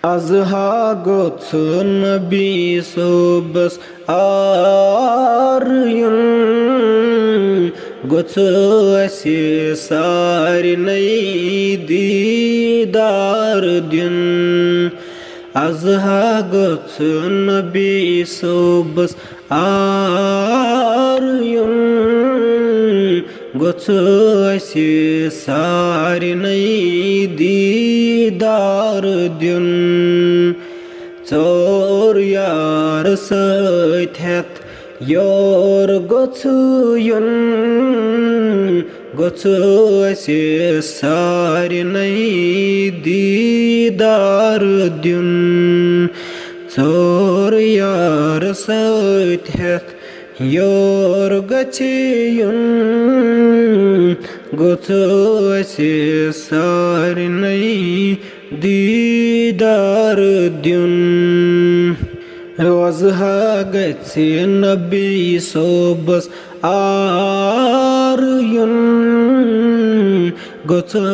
Azha gotsun nabi sobas aryun gotsu asi sarinai didar dün. Azha gotsun nabi sobas aryun gotsu asi sarinai didar dün. Zor yar söйтhet yor gotsun gotsu asi sarinai didar dün. Zor yar söйтhet yor gotsun gotsu asi sarinai didar dün. Azha gotsun nabi sobas aryun gotsu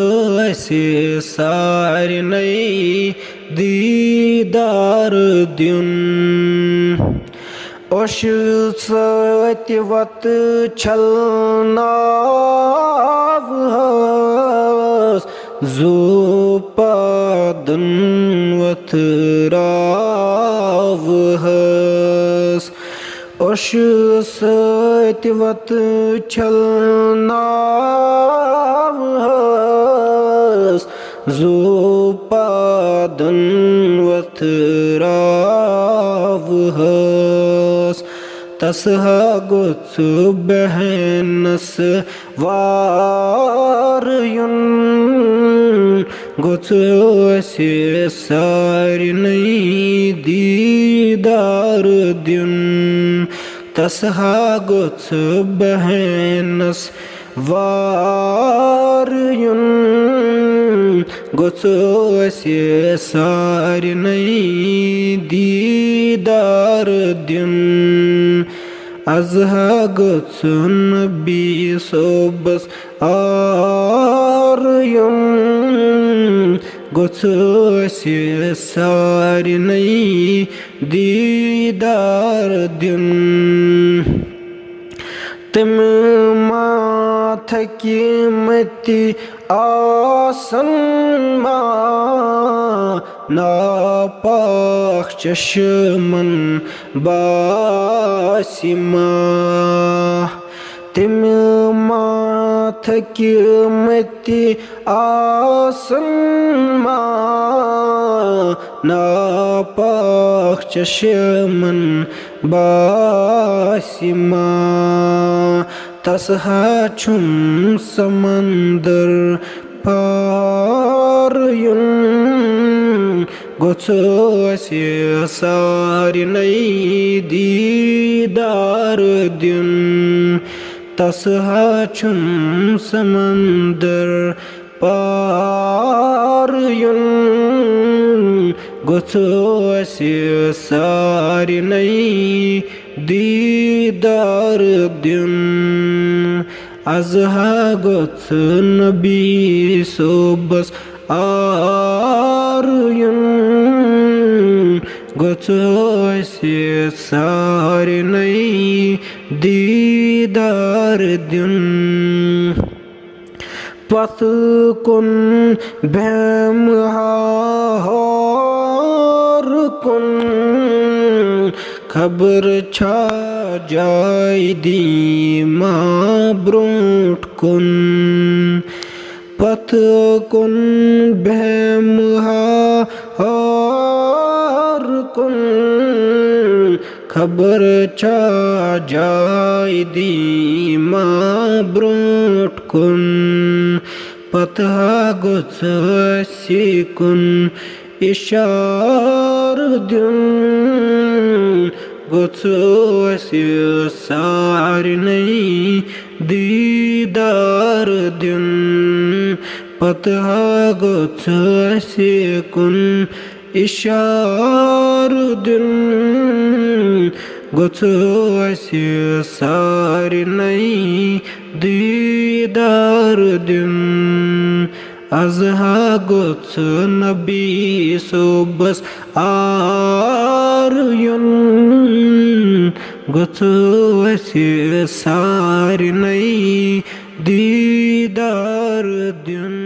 asi sarinai didar dün. Osh söyti vat çalnav has zupadın vat rav has. Osh söyti vat çalnav has zupadın vat rav has. Tasha gotsu behenas varyun gotsu asi sarinai didar dün. Tasha gotsu behenas varyun gotsu asi sarinai didar dün. Azha gotsun nabi sobas aryun gotsu asi sarinai didar dün. Tim mathaki mati asan ma napakh chashman basima. Tim mathaki mati asan ma napakh chashman basima. Tasha chum samandar paryun gotsu asi sarinai didar dün. Tasha chum samandar paryun gotsu asi sarinai didar dün. Azha gotsun nabi sobas aryun gotsu asi sarinai didar dün. Pathkun bhem har kun खबर छा जाय दीमा brute कुन पथ कुन बहम हार कुन खबर छा जाय दीमा ब्रूट कुन पथ गुत्सी कुन इशार दिन gotsu asi sarinai didar dün. Patha gotsu asi kun ishar dün gotsu asi sarinai didar dün. از ha goç nabi sobas aruyun goç esi sarinai didar dün